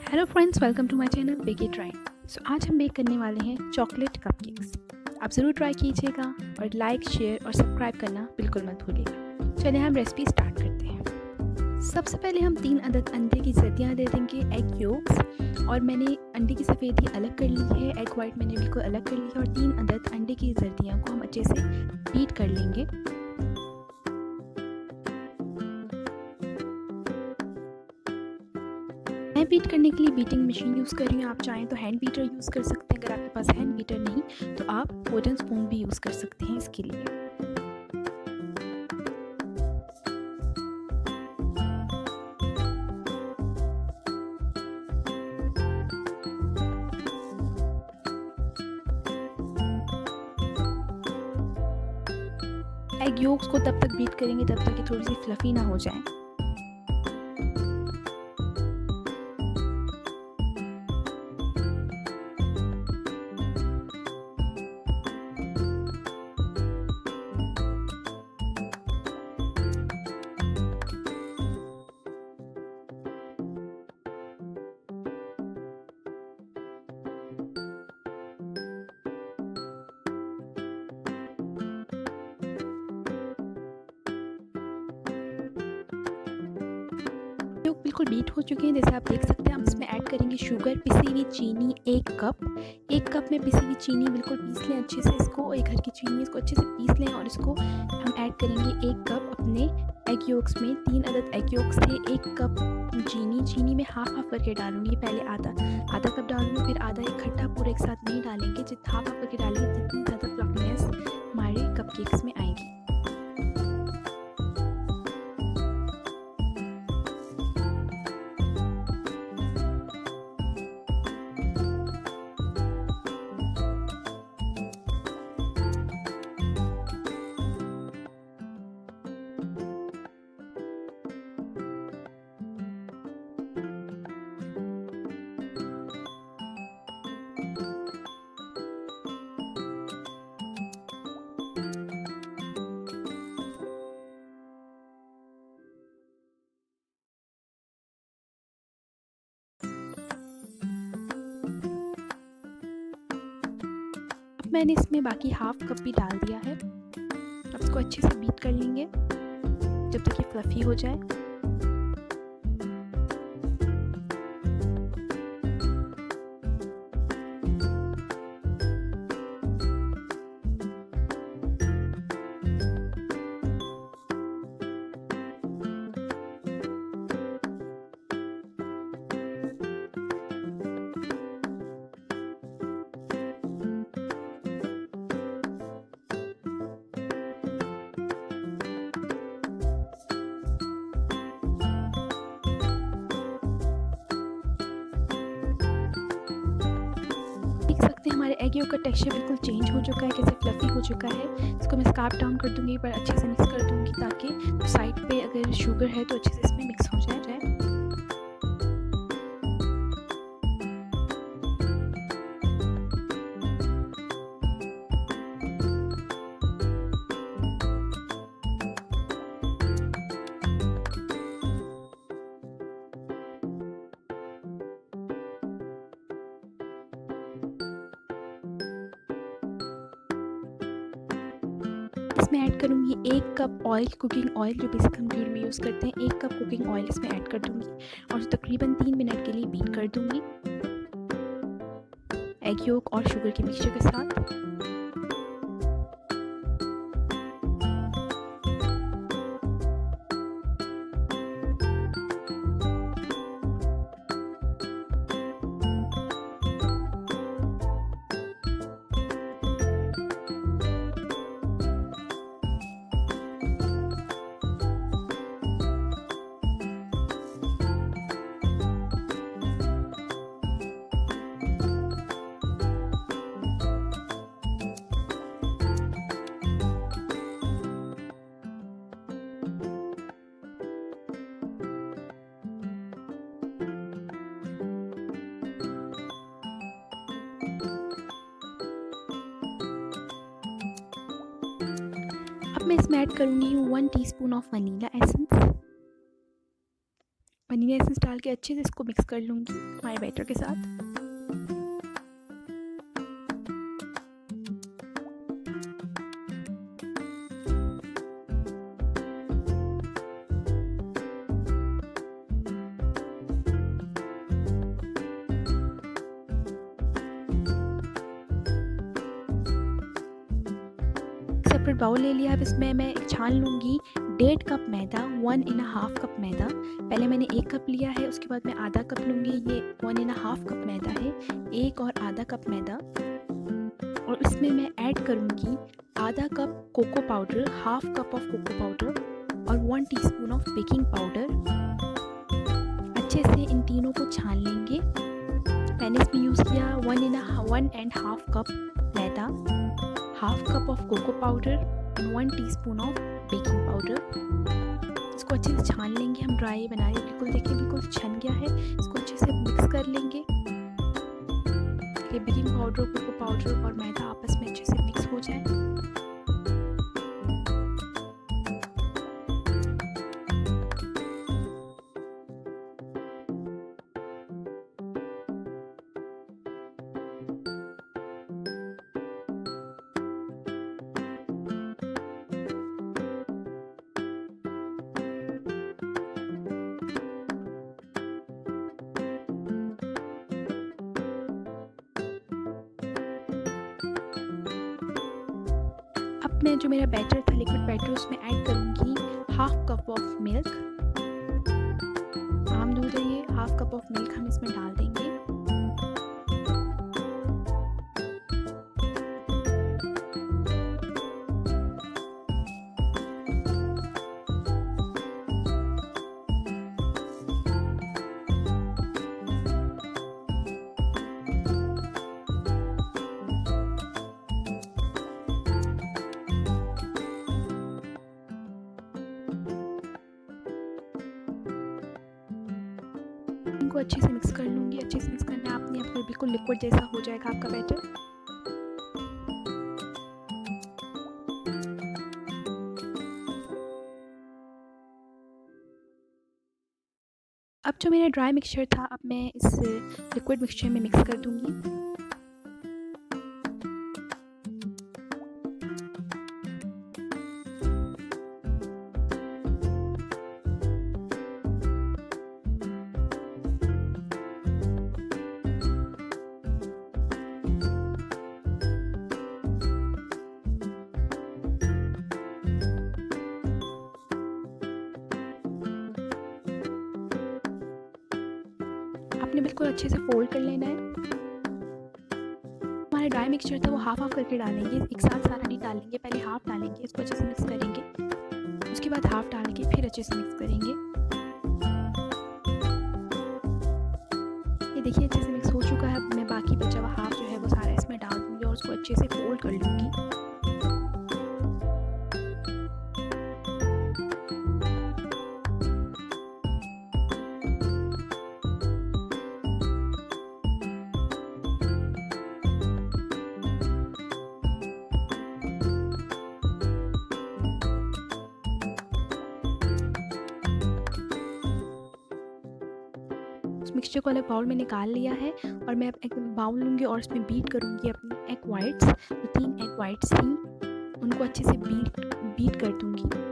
Hello friends, welcome to my channel bake it try. आज हम bake करने वाले हैं चॉकलेट कपकेक्स। आप ज़रूर ट्राई कीजिएगा और लाइक, शेयर और सब्सक्राइब करना बिल्कुल मत भूलिएगा। चलिए हम रेसिपी स्टार्ट करते हैं। सबसे पहले हम 3 अदद अंडे की जर्दियाँ दे देंगे, एग योक्स, और मैंने अंडे की सफ़ेदी अलग कर ली है, एग वाइट मैंने बिल्कुल अलग कर ली है, और 3 अदद अंडे की जर्दियाँ को हम अच्छे से बीट कर लेंगे। मैं बीट करने के लिए बीटिंग मशीन यूज़ कर रही हूँ। आप चाहें तो हैंड बीटर यूज़ कर सकते हैं। अगर आपके पास हैंड बीटर नहीं तो आप वुडन स्पून भी यूज़ कर सकते हैं इसके लिए। एग योक्स को तब तक बीट करेंगे तब तक कि थोड़ी सी फ्लफी ना हो जाए। बिल्कुल बीट हो चुके हैं, जैसे आप देख सकते हैं। हम इसमें ऐड करेंगे शुगर, पिसी हुई चीनी 1 कप में पिसी हुई चीनी बिल्कुल पीस लें अच्छे से इसको। एक घर की चीनी है, इसको अच्छे से पीस लें और इसको हम ऐड करेंगे 1 कप अपने एग योक्स में। 3 अदद एग योक्स थे, 1 कप चीनी में हाफ करके डालूंगी। पहले आधा कप डालूंगी, फिर आधा इकट्ठा पूरे एक साथ नहीं डालेंगे। जितना हाफ करके डालेंगे जितनी ज़्यादा फ्लफीनेस हमारे कपकेक्स में आएगी। मैंने इसमें बाकी हाफ कप भी डाल दिया है। अब इसको अच्छे से बीट कर लेंगे जब तक ये फ्लफी हो जाए। हमारे एग योक का टेक्सचर बिल्कुल चेंज हो चुका है, कैसे फ्लफी हो चुका है। इसको मैं स्कार्प डाउन कर दूंगी, पर अच्छे से मिक्स कर दूंगी ताकि साइड पे अगर शुगर है तो अच्छे से इसमें मिक्स हो जाए। इसमें ऐड करूँगी 1 कप ऑयल, कुकिंग ऑयल, जो बेसिक हम घी में यूज़ करते हैं। 1 कप कुकिंग ऑयल इसमें ऐड कर दूँगी और तकरीबन 3 मिनट के लिए बीट कर दूँगी एग योक और शुगर के मिक्सचर के साथ। अब मैं इसमें ऐड करूँगी 1 teaspoon of vanilla essence. Vanilla essence डाल के अच्छे से इसको मिक्स कर लूँगी हमारे बैटर के साथ। सेपरेट बाउल ले लिया। अब इसमें मैं छान लूँगी 1.5 कप मैदा, 1½ कप मैदा। पहले मैंने 1 कप लिया है, उसके बाद मैं आधा कप लूँगी। ये 1½ कप मैदा है, 1 और आधा कप मैदा। और इसमें मैं ऐड करूँगी आधा cup cocoa powder, ½ cup of cocoa powder और 1 टीस्पून ऑफ बेकिंग पाउडर। अच्छे से इन तीनों को छान लेंगे। मैंने इसमें यूज़ किया 1½ कप मैदा, ½ cup of cocoa powder and 1 teaspoon of baking powder. इसको अच्छे से छान लेंगे। हम ड्राई बना रहे हैं, बिल्कुल देखिए बिल्कुल छन गया है। इसको अच्छे से मिक्स कर लेंगे। बेकिंग पाउडर, कोको पाउडर और मैदा आपस में अच्छे से मिक्स हो जाए। अब मैं जो मेरा बैटर था, लिक्विड बैटर, उसमें ऐड करूँगी ½ कप ऑफ मिल्क। आम दूध है ये, ½ कप ऑफ मिल्क हम इसमें डाल देंगे। इनको अच्छे से मिक्स कर लूँगी। अच्छे से मिक्स करना आपने अपने बिल्कुल लिक्विड जैसा हो जाएगा आपका बैटर। अब जो मेरा ड्राई मिक्सचर था, अब मैं इस लिक्विड मिक्सचर में मिक्स कर दूँगी। आपने बिल्कुल अच्छे से फोल्ड कर लेना है। हमारा ड्राई मिक्सचर था वो हाफ करके डालेंगे, एक साथ सारा नहीं डालेंगे। पहले हाफ डालेंगे, इसको अच्छे से मिक्स करेंगे। उसके बाद हाफ डाल के फिर अच्छे से मिक्स करेंगे। ये देखिए अच्छे से मिक्स हो चुका है। मैं बाकी बचा हुआ हाफ जो है वो सारा इसमें डाल दूँगी और उसको अच्छे से फोल्ड कर लूँगी। मिक्सचर को अलग बाउल में निकाल लिया है और मैं एक बाउल लूँगी और उसमें बीट करूँगी अपनी एग वाइट्स। जो 3 एग वाइट्स थी उनको अच्छे से बीट कर दूँगी।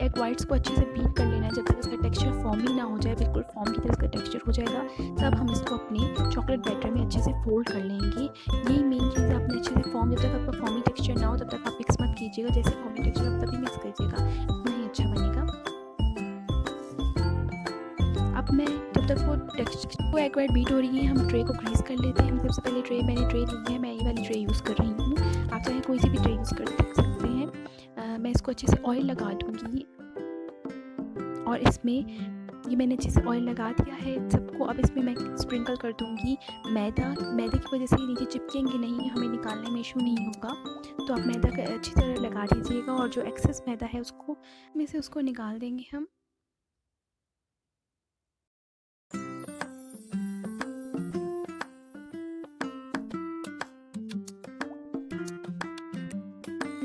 एग वाइट्स को अच्छे से बीट कर लेना है जब तक इसका टेक्सचर फॉर्मी ना हो जाए। बिल्कुल फॉर्म की तरह इसका टेक्सचर हो जाएगा तब हम इसको अपने चॉकलेट बैटर में अच्छे से फोल्ड कर लेंगे। यही मेन चीज़ है, आपने अच्छे से जब तक आपका फॉर्मी टेक्सचर ना हो तब तक आप मिक्स मत कीजिएगा। जैसे फॉर्मी टेक्सचर आप तभी मिक्स कीजिएगा, उतना ही अच्छा बनेगा। अब मैं जब तक वो एग वाइट बीट हो रही है, हम ट्रे को ग्रीस कर लेते हैं। सबसे पहले मैंने ट्रे ली है, मैं ये वाली ट्रे यूज़ कर रही हूँ। आप चाहे कोई सी भी ट्रे यूज़ कर सकते हैं। मैं इसको अच्छे से ऑयल लगा दूँगी और इसमें ये मैंने अच्छे से ऑयल लगा दिया है सबको। अब इसमें मैं स्प्रिंकल कर दूँगी मैदे की वजह से ये नीचे चिपकेंगे नहीं, हमें निकालने में इशू नहीं होगा। तो आप मैदा का अच्छी तरह लगा दीजिएगा और जो एक्सेस मैदा है उसको में से उसको निकाल देंगे हम।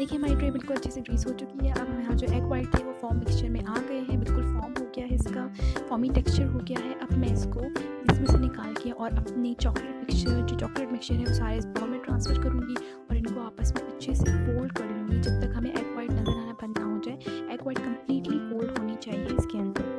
देखिए हमारी ट्रे बिल्कुल अच्छे से ग्रीस हो चुकी है। अब यहाँ जो एग वाइट थे वो फॉर्म मिक्सचर में आ गए हैं, बिल्कुल फॉर्म हो गया है, इसका फॉर्मी टेक्सचर हो गया है। अब मैं इसको इसमें से निकाल के और अपनी चॉकलेट मिक्सचर है वो सारे इस बाउल में ट्रांसफ़र करूँगी और इनको आपस में अच्छे से फोल्ड कर लूँगी जब तक हमें एग वाइट नज़र आना बंद ना हो जाए। एग वाइट कम्प्लीटली फोल्ड होनी चाहिए इसके अंदर।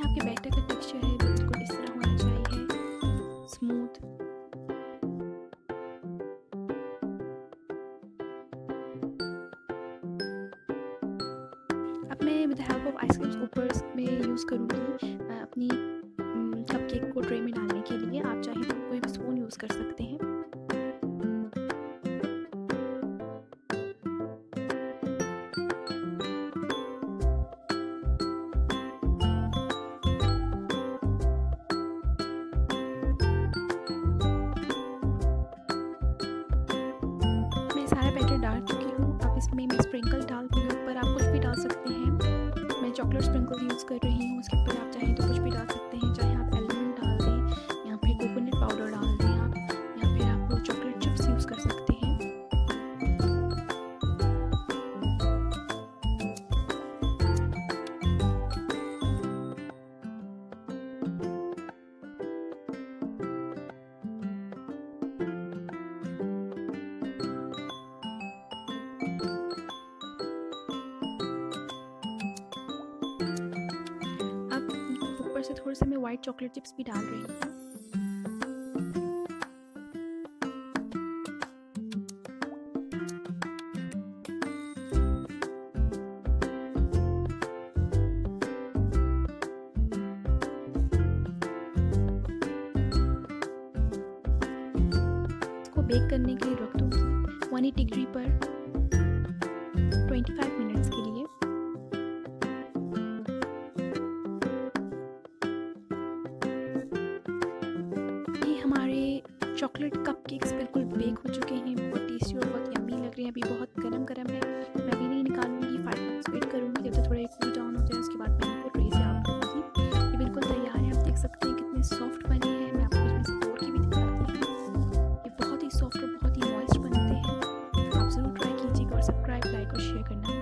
आपके बैटर का टेक्सचर है बिल्कुल इस तरह होना चाहिए, स्मूथ। अब मैं with the help of ice cream scoopers में यूज़ करूँगी अपनी कपकेक को ट्रे में डालने के लिए। आप चाहें तो कोई भी स्पून यूज़ कर सकते हैं। सारा बैटर डाल चुकी हूँ। अब इसमें मैं स्प्रिंकल डाल दूँगी ऊपर, आप कुछ भी डाल सकते हैं। मैं चॉकलेट स्प्रिंकल यूज़ कर रही हूँ, उसके ऊपर आप चाहें तो कुछ भी डाल सकते हैं, चाहे आप एलमंड डाल दें या फिर कोकोनट पाउडर डाल दें आप, या फिर आप चॉकलेट चिप्स यूज़ कर सकते हैं। ऊपर से थोड़ा सा मैं वाइट चॉकलेट चिप्स भी डाल रही हूँ। इसको बेक करने के लिए रख दूँगी 180 डिग्री पर 25 मिनट्स के लिए। हमारे चॉकलेट कपकेक्स बिल्कुल बेक हो चुके हैं, बहुत टेस्टी और बहुत यम्मी लग रहे हैं। अभी बहुत गरम है, मैं अभी नहीं निकालूंगी, 5 मिनट्स वेट करूंगी जब तक थोड़ा कूल डाउन हो जाए, उसके बाद मैं इनको ट्रे से आउट करूँगी। ये बिल्कुल तैयार है, आप देख सकते हैं कितने सॉफ्ट बने हैं। मैं आपको इसमें से तोड़ के भी दिखाती हूँ। ये बहुत ही सॉफ्ट और बहुत ही मॉइस्ट बनते हैं। आप ज़रूर ट्राई कीजिएगा और सब्सक्राइब, लाइक और शेयर करना